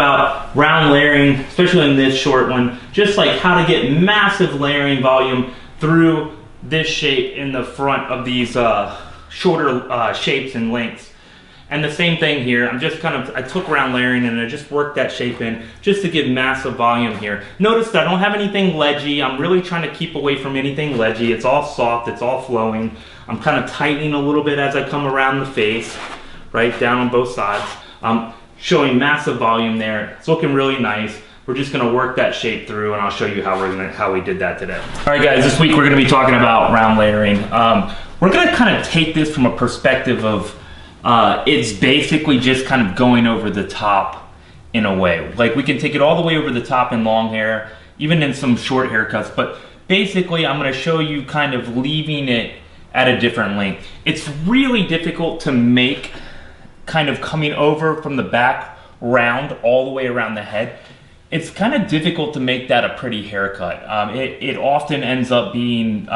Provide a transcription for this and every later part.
about round layering, especially in this short one, just like how to get massive layering volume through this shape in the front of these shorter shapes and lengths. And the same thing here, I took round layering and I just worked that shape in just to give massive volume here. Notice that I don't have anything ledgy. I'm really trying to keep away from anything ledgy. It's all soft, it's all flowing. I'm kind of tightening a little bit as I come around the face, right down on both sides. I'm showing massive volume there. It's looking really nice. We're just gonna work that shape through and I'll show you how we did that today. All right guys, this week we're gonna be talking about round layering. We're gonna kind of take this from a perspective of it's basically just kind of going over the top in a way. Like we can take it all the way over the top in long hair, even in some short haircuts, but basically I'm gonna show you kind of leaving it at a different length. It's really difficult to make kind of coming over from the back round all the way around the head. It's kind of difficult to make that a pretty haircut. It often ends up being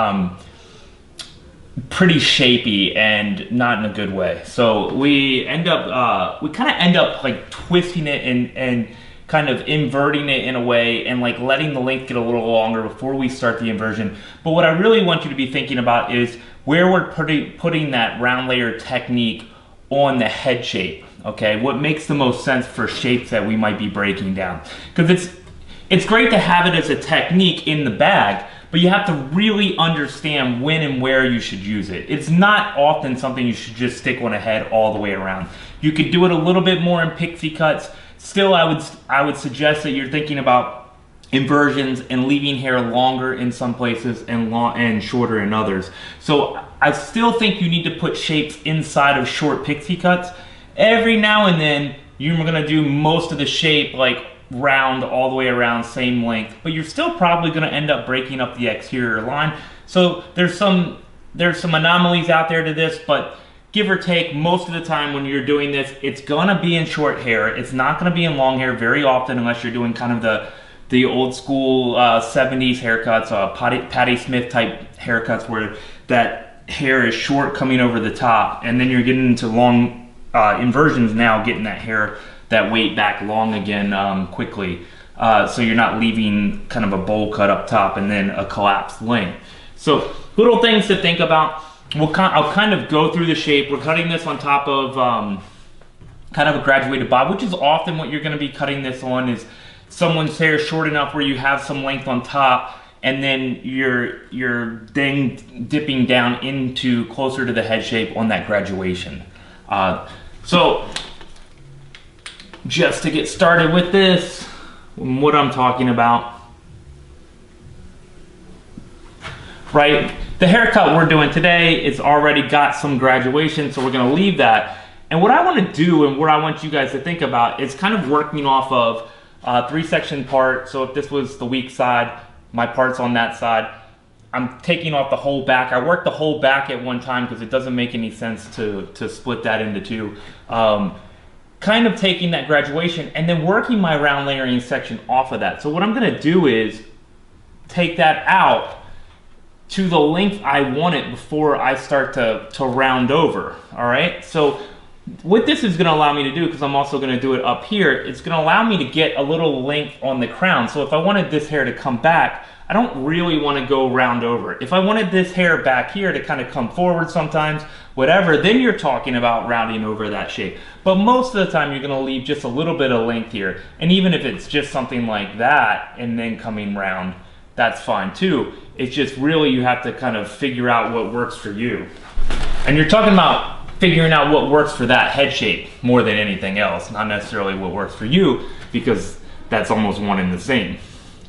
pretty shapy and not in a good way. So we kind of end up like twisting it and kind of inverting it in a way and like letting the length get a little longer before we start the inversion. But what I really want you to be thinking about is where we're putting that round layer technique on the head shape, okay? What makes the most sense for shapes that we might be breaking down. Because it's great to have it as a technique in the bag, but you have to really understand when and where you should use it. It's not often something you should just stick on a head all the way around. You could do it a little bit more in pixie cuts. Still, I would suggest that you're thinking about inversions and leaving hair longer in some places and shorter in others. So I still think you need to put shapes inside of short pixie cuts. Every now and then, you're gonna do most of the shape like round all the way around, same length, but you're still probably gonna end up breaking up the exterior line. So there's some anomalies out there to this, but give or take, most of the time when you're doing this, it's gonna be in short hair. It's not gonna be in long hair very often unless you're doing kind of the old school 70s haircuts, Patti Smith type haircuts where that hair is short coming over the top, and then you're getting into long inversions now, getting that weight back long again quickly. So you're not leaving kind of a bowl cut up top and then a collapsed length. So little things to think about. I'll kind of go through the shape. We're cutting this on top of kind of a graduated bob, which is often what you're gonna be cutting this on, is someone's hair short enough where you have some length on top and then you're then dipping down into closer to the head shape on that graduation. So just to get started with this, what I'm talking about, right? The haircut we're doing today is already got some graduation, so we're gonna leave that. And what I wanna do and what I want you guys to think about is kind of working off of a 3-section part. So if this was the weak side, my part's on that side, I'm taking off the whole back. I worked the whole back at one time because it doesn't make any sense to split that into two. Kind of taking that graduation and then working my round layering section off of that. So what I'm gonna do is take that out to the length I want it before I start to round over, all right? So what this is gonna allow me to do, because I'm also gonna do it up here, it's gonna allow me to get a little length on the crown. So if I wanted this hair to come back, I don't really wanna go round over. If I wanted this hair back here to kind of come forward sometimes, whatever, then you're talking about rounding over that shape. But most of the time you're gonna leave just a little bit of length here. And even if it's just something like that and then coming round, that's fine too. It's just really you have to kind of figure out what works for you. And you're talking about figuring out what works for that head shape more than anything else, not necessarily what works for you, because that's almost one and the same.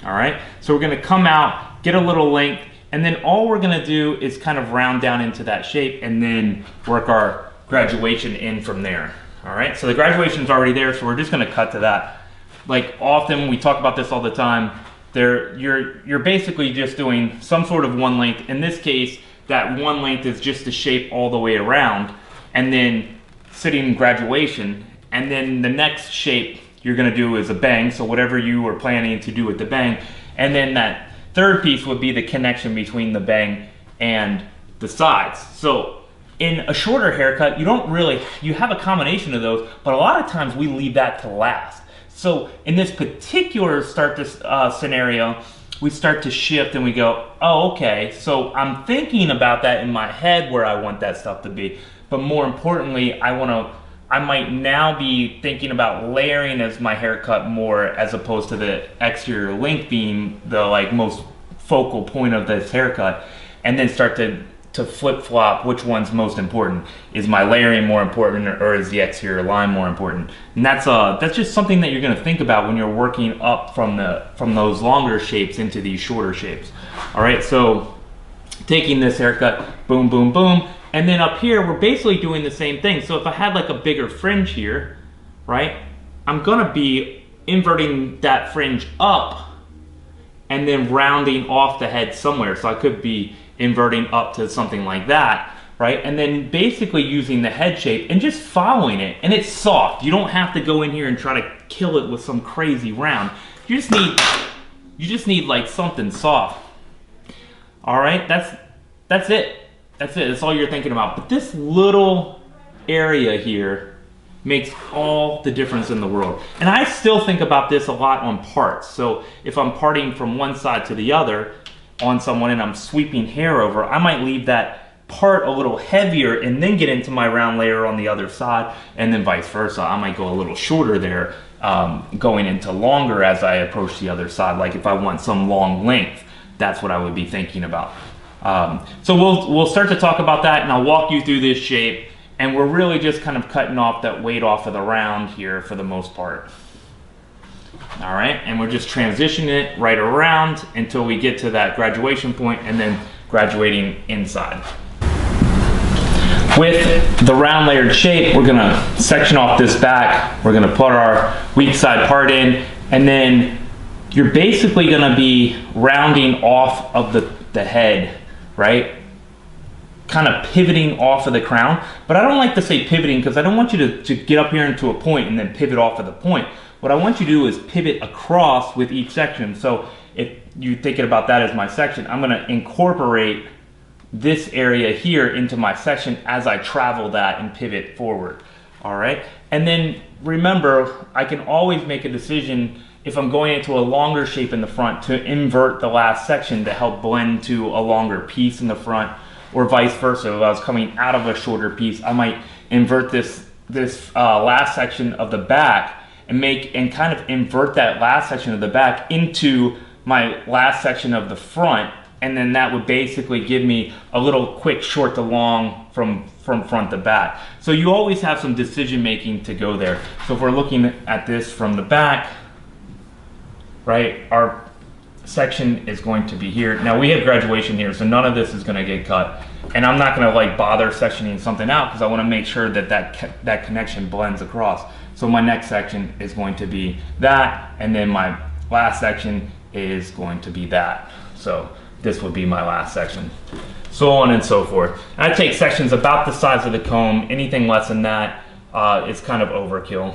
All right, so we're gonna come out, get a little length, and then all we're gonna do is kind of round down into that shape and then work our graduation in from there. All right, so the graduation's already there, so we're just gonna cut to that. Like often, we talk about this all the time, you're basically just doing some sort of one length. In this case, that one length is just the shape all the way around, and then sitting graduation, and then the next shape you're gonna do is a bang, so whatever you were planning to do with the bang, and then that third piece would be the connection between the bang and the sides. So in a shorter haircut, you have a combination of those, but a lot of times we leave that to last. So in this particular scenario, we start to shift and we go, oh, okay, so I'm thinking about that in my head where I want that stuff to be. But more importantly, I might now be thinking about layering as my haircut more, as opposed to the exterior length being the like most focal point of this haircut, and then start to flip-flop which one's most important. Is my layering more important, or is the exterior line more important? And that's just something that you're going to think about when you're working up from those longer shapes into these shorter shapes. All right, so taking this haircut, boom, boom, boom, and then up here we're basically doing the same thing. So if I had like a bigger fringe here, right, I'm going to be inverting that fringe up and then rounding off the head somewhere. So I could be inverting up to something like that, right? And then basically using the head shape and just following it. And it's soft. You don't have to go in here and try to kill it with some crazy round. You just need like something soft. All right, that's it. That's it. That's all you're thinking about. But this little area here makes all the difference in the world. And I still think about this a lot on parts. So if I'm parting from one side to the other on someone and I'm sweeping hair over, I might leave that part a little heavier and then get into my round layer on the other side, and then vice versa. I might go a little shorter there, going into longer as I approach the other side. Like if I want some long length, that's what I would be thinking about. So we'll start to talk about that, and I'll walk you through this shape. And we're really just kind of cutting off that weight off of the round here for the most part. All right, and we're just transitioning it right around until we get to that graduation point, and then graduating inside. With the round layered shape, we're gonna section off this back. We're gonna put our weak side part in, and then you're basically gonna be rounding off of the head, right? Kind of pivoting off of the crown. But I don't like to say pivoting, because I don't want you to get up here into a point and then pivot off of the point. What I want you to do is pivot across with each section. So if you're thinking about that as my section, I'm going to incorporate this area here into my section as I travel that and pivot forward. All right, and then remember, I can always make a decision if I'm going into a longer shape in the front to invert the last section to help blend to a longer piece in the front, or vice versa. If I was coming out of a shorter piece, I might invert this last section of the back and kind of invert that last section of the back into my last section of the front, and then that would basically give me a little quick short to long from front to back. So you always have some decision making to go there. So if we're looking at this from the back, right, our section is going to be here. Now we have graduation here, so none of this is going to get cut, and I'm not going to like bother sectioning something out, because I want to make sure that that connection blends across. So my next section is going to be that, and then my last section is going to be that. So this would be my last section, so on and so forth. And I take sections about the size of the comb. Anything less than that is kind of overkill.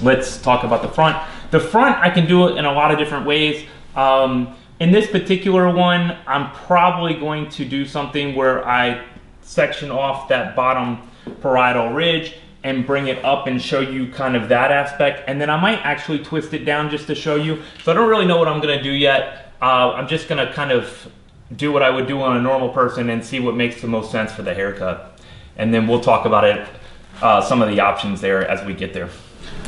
Let's talk about the front. The front, I can do it in a lot of different ways. In this particular one, I'm probably going to do something where I section off that bottom parietal ridge and bring it up and show you kind of that aspect. And then I might actually twist it down just to show you. So I don't really know what I'm gonna do yet. I'm just gonna kind of do what I would do on a normal person and see what makes the most sense for the haircut. And then we'll talk about it, some of the options there as we get there.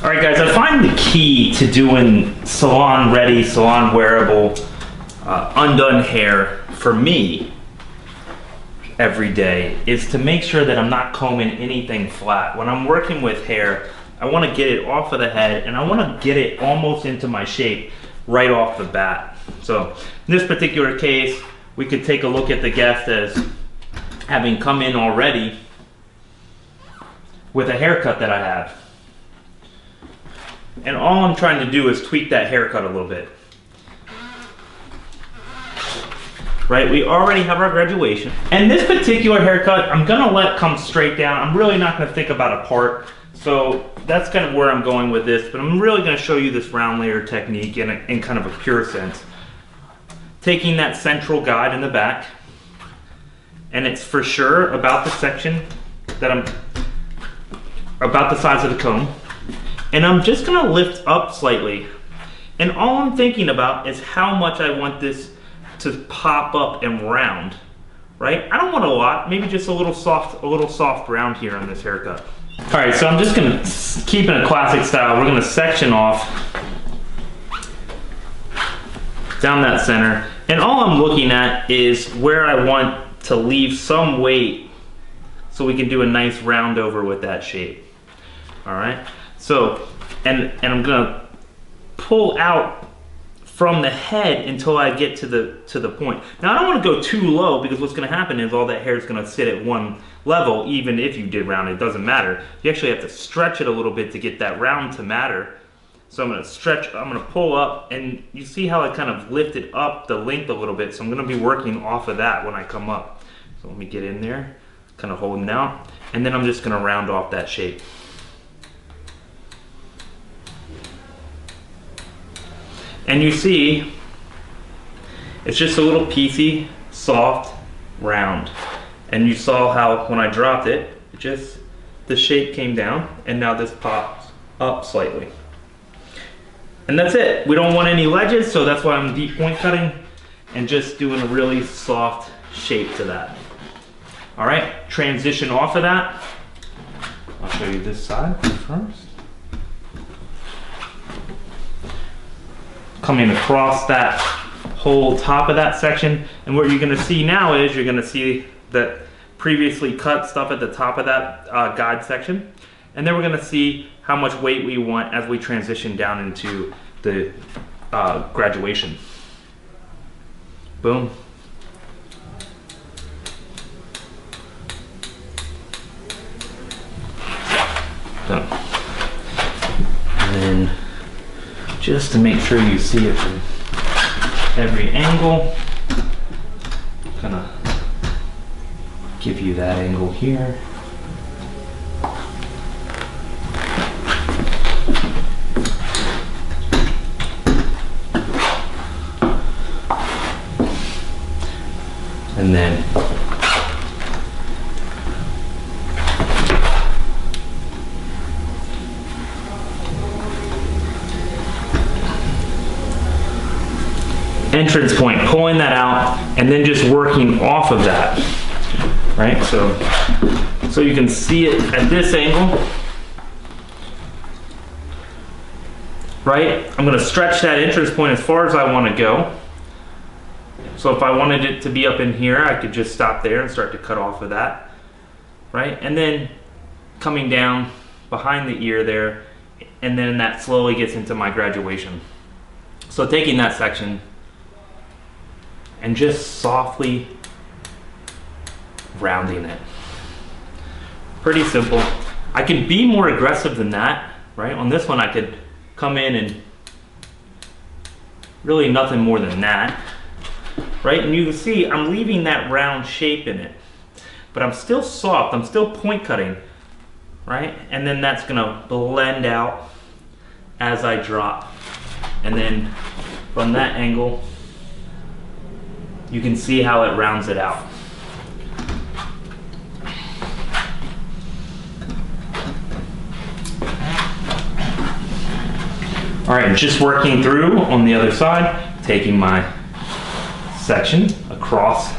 All right, guys, I find the key to doing salon ready, salon wearable, undone hair for me every day is to make sure that I'm not combing anything flat. When I'm working with hair, I want to get it off of the head, and I want to get it almost into my shape right off the bat. So in this particular case, we could take a look at the guest as having come in already with a haircut that I have. And all I'm trying to do is tweak that haircut a little bit. Right, we already have our graduation. And this particular haircut, I'm gonna let come straight down. I'm really not gonna think about a part. So that's kind of where I'm going with this, but I'm really gonna show you this round layer technique in kind of a pure sense. Taking that central guide in the back, and it's for sure about the section that I'm about the size of the comb. And I'm just gonna lift up slightly. And all I'm thinking about is how much I want this to pop up and round, right? I don't want a lot, maybe just a little soft round here on this haircut. All right, so I'm just gonna keep in a classic style. We're gonna section off down that center. And all I'm looking at is where I want to leave some weight so we can do a nice round over with that shape. All right, so, and I'm gonna pull out from the head until I get to the point. Now I don't want to go too low, because what's going to happen is all that hair is going to sit at one level. Even if you did round it, doesn't matter. You actually have to stretch it a little bit to get that round to matter. So I'm going to stretch, I'm going to pull up, and you see how I kind of lifted up the length a little bit. So I'm going to be working off of that when I come up. So let me get in there, kind of holding out, and then I'm just going to round off that shape. And you see, it's just a little piecey, soft, round. And you saw how when I dropped it, the shape came down, and now this pops up slightly. And that's it. We don't want any ledges, so that's why I'm deep point cutting and just doing a really soft shape to that. All right, transition off of that. I'll show you this side first. Coming across that whole top of that section, and what you're going to see now is you're going to see that previously cut stuff at the top of that guide section, and then we're going to see how much weight we want as we transition down into the graduation. Boom. Done. And then, just to make sure you see it from every angle, kind of give you that angle here. And then entrance point, pulling that out, and then just working off of that, right? So you can see it at this angle, right? I'm gonna stretch that entrance point as far as I wanna go. So if I wanted it to be up in here, I could just stop there and start to cut off of that, right? And then coming down behind the ear there, and then that slowly gets into my graduation. So taking that section and just softly rounding it. Pretty simple. I could be more aggressive than that, right? On this one I could come in and really nothing more than that, right? And you can see I'm leaving that round shape in it, but I'm still soft, I'm still point cutting, right? And then that's gonna blend out as I drop. And then from that angle, you can see how it rounds it out. All right, just working through on the other side, taking my section across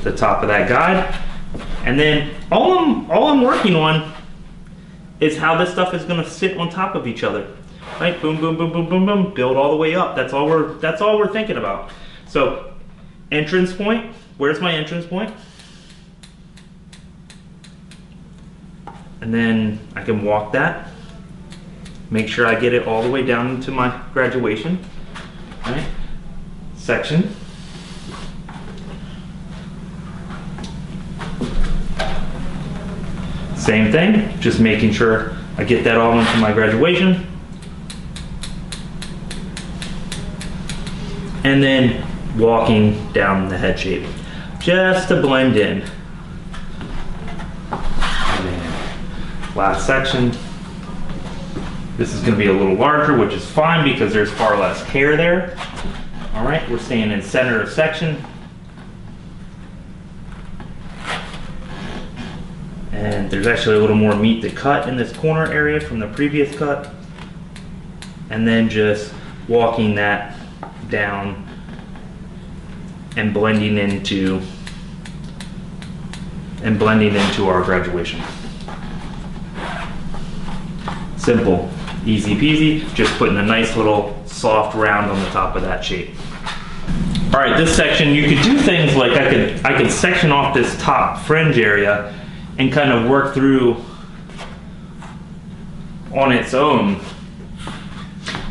the top of that guide, and then all I'm working on is how this stuff is gonna sit on top of each other. Right? Boom, boom, boom, boom, boom, boom, build all the way up. That's all we're thinking about. So entrance point, where's my entrance point? And then I can walk that, make sure I get it all the way down into my graduation, right? Section. Same thing, just making sure I get that all into my graduation. And then walking down the head shape, just to blend in. And then last section. This is going to be a little larger, which is fine because there's far less hair there. All right, we're staying in center of section. And there's actually a little more meat to cut in this corner area from the previous cut. And then just walking that down and blending into our graduation. Simple, easy peasy, just putting a nice little soft round on the top of that shape. All right, this section, you could do things like I could section off this top fringe area and kind of work through on its own.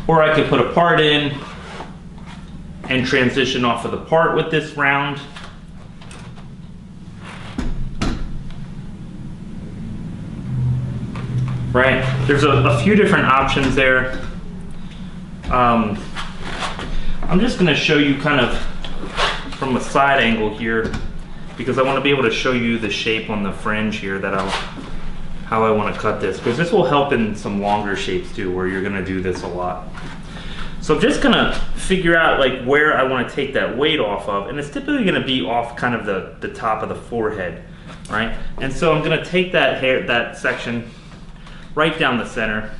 Or I could put a part in and transition off of the part with this round. Right, there's a few different options there. I'm just gonna show you kind of from a side angle here, because I wanna be able to show you the shape on the fringe here how I wanna cut this, because this will help in some longer shapes too, where you're gonna do this a lot. So I'm just gonna figure out like where I wanna take that weight off of, and it's typically gonna be off kind of the top of the forehead, right? And so I'm gonna take that section right down the center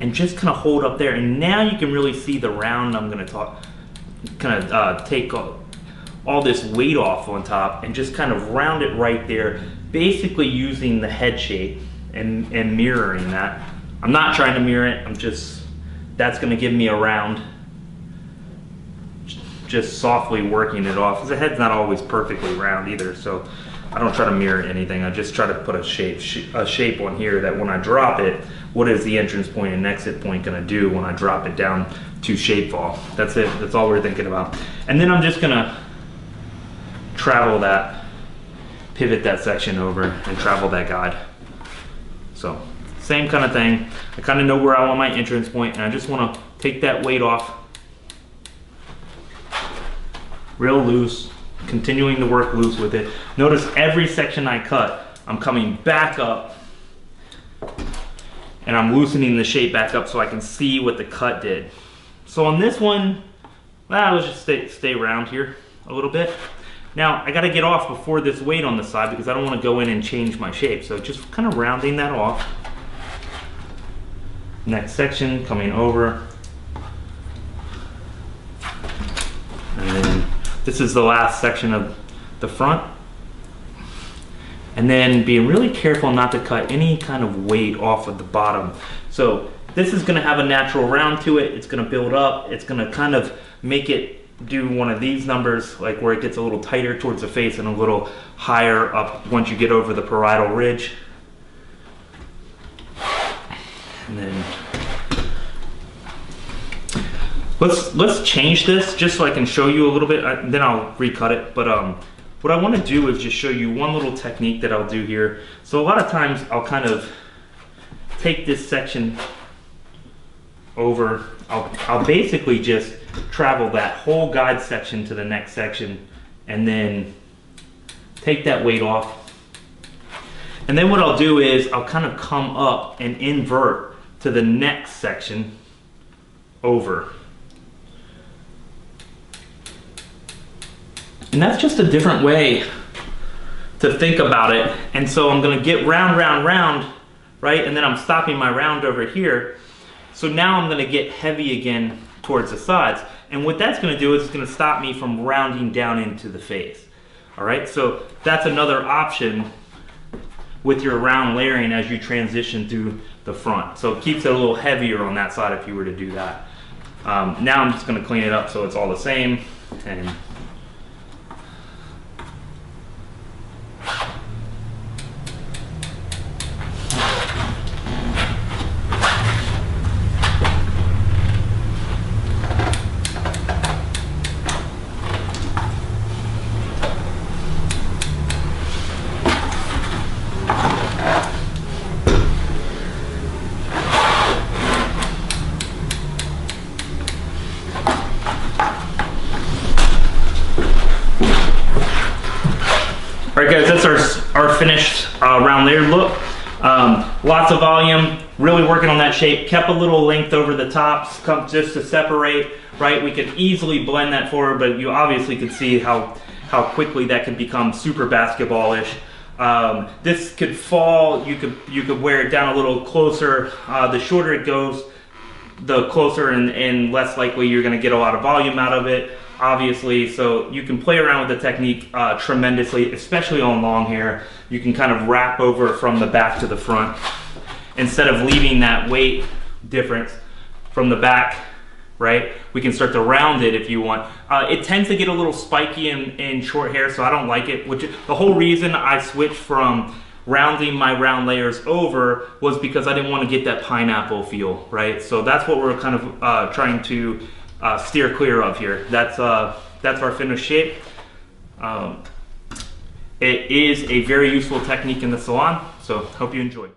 and just kind of hold up there, and now you can really see the round. I'm going to take all this weight off on top and just kind of round it right there, basically using the head shape and mirroring that. I'm not trying to mirror it, that's going to give me a round, just softly working it off, because the head's not always perfectly round either, so I don't try to mirror anything. I just try to put a shape on here that when I drop it, what is the entrance point and exit point gonna do when I drop it down to shapefall? That's it, that's all we're thinking about. And then I'm just gonna travel that, pivot that section over and travel that guide. So, same kind of thing. I kind of know where I want my entrance point, and I just wanna take that weight off, real loose, continuing to work loose with it. Notice every section I cut, I'm coming back up and I'm loosening the shape back up so I can see what the cut did. So on this one, let's just stay around here a little bit. Now I gotta get off before this weight on the side, because I don't want to go in and change my shape. So just kind of rounding that off. Next section, coming over. And then this is the last section of the front. And then being really careful not to cut any kind of weight off of the bottom. So this is gonna have a natural round to it. It's gonna build up. It's gonna kind of make it do one of these numbers, like where it gets a little tighter towards the face and a little higher up once you get over the parietal ridge. And then let's change this just so I can show you a little bit, then I'll recut it. But what I want to do is just show you one little technique that I'll do here. So a lot of times I'll kind of take this section over, I'll basically just travel that whole guide section to the next section and then take that weight off. And then what I'll do is I'll kind of come up and invert to the next section over. And that's just a different way to think about it. And so I'm gonna get round, round, round, right? And then I'm stopping my round over here. So now I'm gonna get heavy again towards the sides. And what that's gonna do is it's gonna stop me from rounding down into the face. All right, so that's another option with your round layering as you transition through the front. So it keeps it a little heavier on that side if you were to do that. Now I'm just gonna clean it up so it's all the same. And all right guys, that's our finished round layered look. Lots of volume, really working on that shape. Kept a little length over the tops just to separate, right? We could easily blend that forward, but you obviously could see how quickly that can become super basketball-ish. This could fall, you could wear it down a little closer. The shorter it goes, the closer and less likely you're going to get a lot of volume out of it, obviously. So you can play around with the technique tremendously, especially on long hair. You can kind of wrap over from the back to the front instead of leaving that weight difference from the back, right? We can start to round it if you want. It tends to get a little spiky in short hair, so I don't like it, which is the whole reason I switched from rounding my round layers over, was because I didn't want to get that pineapple feel, right? So that's what we're kind of trying to steer clear of here. That's our finished shape. It is a very useful technique in the salon, so hope you enjoy.